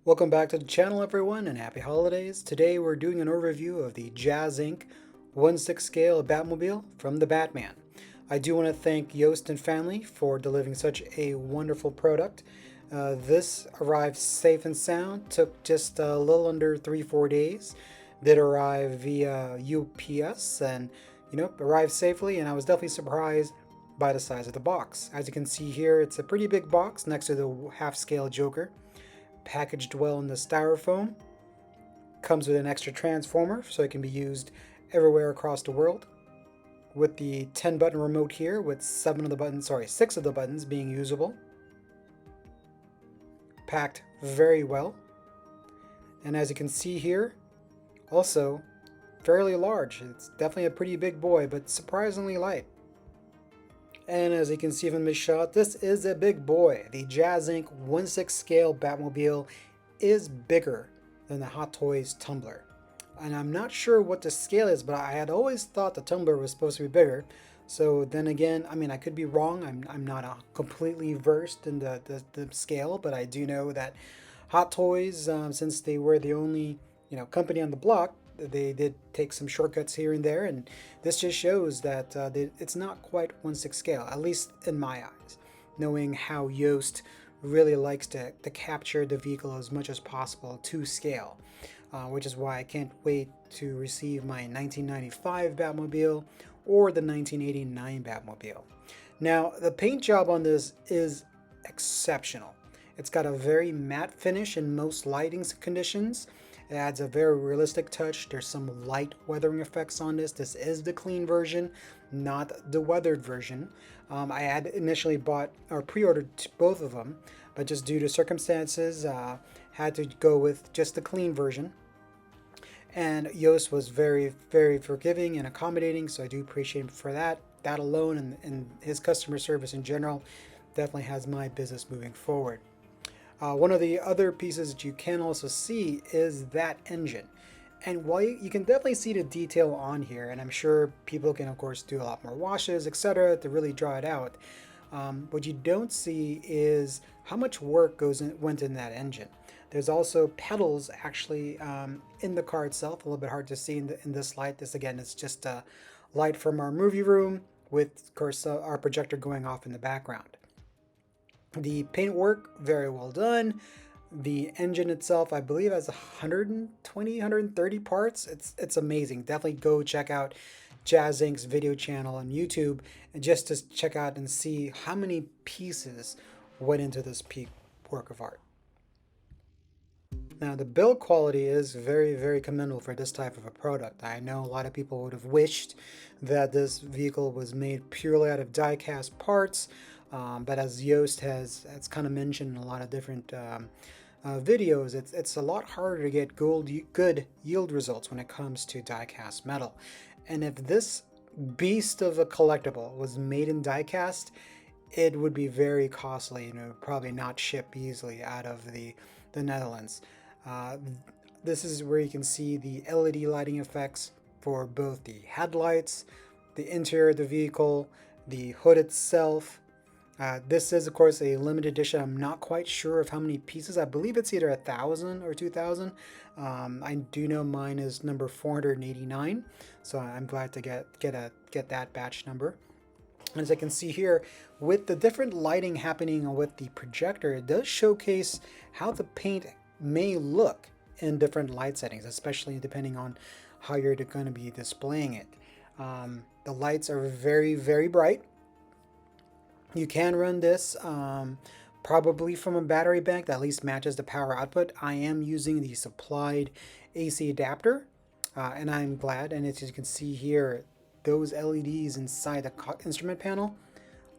Welcome back to the channel, everyone, and happy holidays. Today we're doing an overview of the JazzInc 1/6 scale Batmobile from the Batman. I do want to thank Yost and family for delivering such a wonderful product. This arrived safe and sound, took just a little under 3-4 days. Did arrive via UPS and arrived safely, and I was definitely surprised by the size of the box. As you can see here, it's a pretty big box next to the half-scale Joker. Packaged well in the styrofoam. Comes with an extra transformer so it can be used everywhere across the world. With the 10 button remote here with 6 of the buttons being usable. Packed very well. And as you can see here, also fairly large. It's definitely a pretty big boy, but surprisingly light. And as you can see from this shot, this is a big boy. The JazzInc 1/6 scale Batmobile is bigger than the Hot Toys tumbler. And I'm not sure what the scale is, but I had always thought the tumbler was supposed to be bigger. So then again, I mean, I could be wrong. I'm not completely versed in the scale, but I do know that Hot Toys, since they were the only company on the block, they did take some shortcuts here and there, and this just shows that it's not quite 1/6 scale, at least in my eyes, knowing how Yost really likes to capture the vehicle as much as possible to scale, which is why I can't wait to receive my 1995 Batmobile or the 1989 Batmobile. Now, the paint job on this is exceptional. It's got a very matte finish in most lighting conditions. It adds a very realistic touch. There's some light weathering effects on this. This is the clean version, not the weathered version. I had initially bought or pre-ordered both of them, but just due to circumstances, had to go with just the clean version. And Yost was very, very forgiving and accommodating, so I do appreciate him for that. That alone and his customer service in general definitely has my business moving forward. One of the other pieces that you can also see is that engine. And while you can definitely see the detail on here, and I'm sure people can of course do a lot more washes, etc., to really draw it out, what you don't see is how much work went in that engine. There's also pedals actually in the car itself, a little bit hard to see in this light. This again is just a light from our movie room with of course our projector going off in the background. The paintwork, very well done. The engine itself, I believe, has 120, 130 parts. It's amazing. Definitely go check out JazzInc's video channel on YouTube and just to check out and see how many pieces went into this work of art. Now, the build quality is very, very commendable for this type of a product. I know a lot of people would have wished that this vehicle was made purely out of die-cast parts. But as Yost has kind of mentioned in a lot of different videos, it's a lot harder to get good yield results when it comes to die-cast metal. And if this beast of a collectible was made in die-cast, it would be very costly and probably not ship easily out of the Netherlands. This is where you can see the LED lighting effects for both the headlights, the interior of the vehicle, the hood itself. This is, of course, a limited edition. I'm not quite sure of how many pieces. I believe it's either 1,000 or 2,000. I do know mine is number 489, so I'm glad to get that batch number. As I can see here, with the different lighting happening with the projector, it does showcase how the paint may look in different light settings, especially depending on how you're going to be displaying it. The lights are very, very bright. You can run this probably from a battery bank that at least matches the power output. I am using the supplied AC adapter, and I'm glad. And as you can see here, those LEDs inside the instrument panel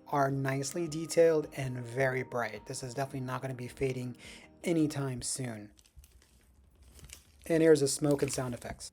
are nicely detailed and very bright. This is definitely not going to be fading anytime soon. And here's the smoke and sound effects.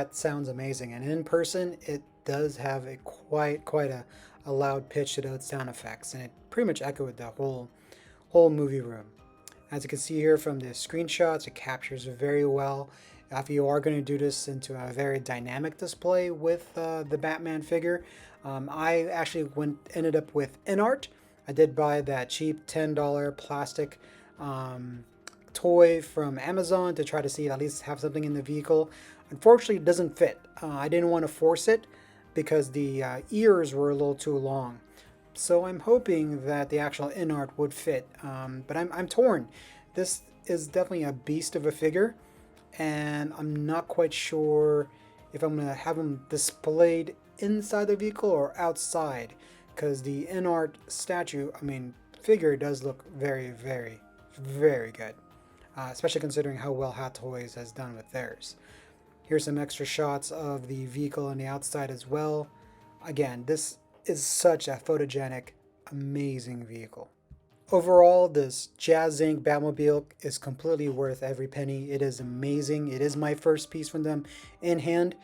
that sounds amazing. And in person, it does have a quite a loud pitch to those sound effects, and it pretty much echoed the whole movie room. As you can see here from the screenshots, it captures very well. If you are going to do this into a very dynamic display with the Batman figure, I actually ended up with InArt. I did buy that cheap $10 plastic toy from Amazon to try to see at least have something in the vehicle. Unfortunately, it doesn't fit. I didn't want to force it because the ears were a little too long. So I'm hoping that the actual InArt would fit, but I'm torn. This is definitely a beast of a figure, and I'm not quite sure if I'm going to have him displayed inside the vehicle or outside, because the InArt figure does look very good, especially considering how well Hot Toys has done with theirs. Here's some extra shots of the vehicle on the outside as well. Again, this is such a photogenic, amazing vehicle. Overall, this JazzInc Batmobile is completely worth every penny. It is amazing. It is my first piece from them in hand,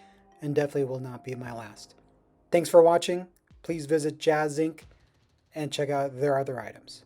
and definitely will not be my last. Thanks for watching. Please visit JazzInc and check out their other items.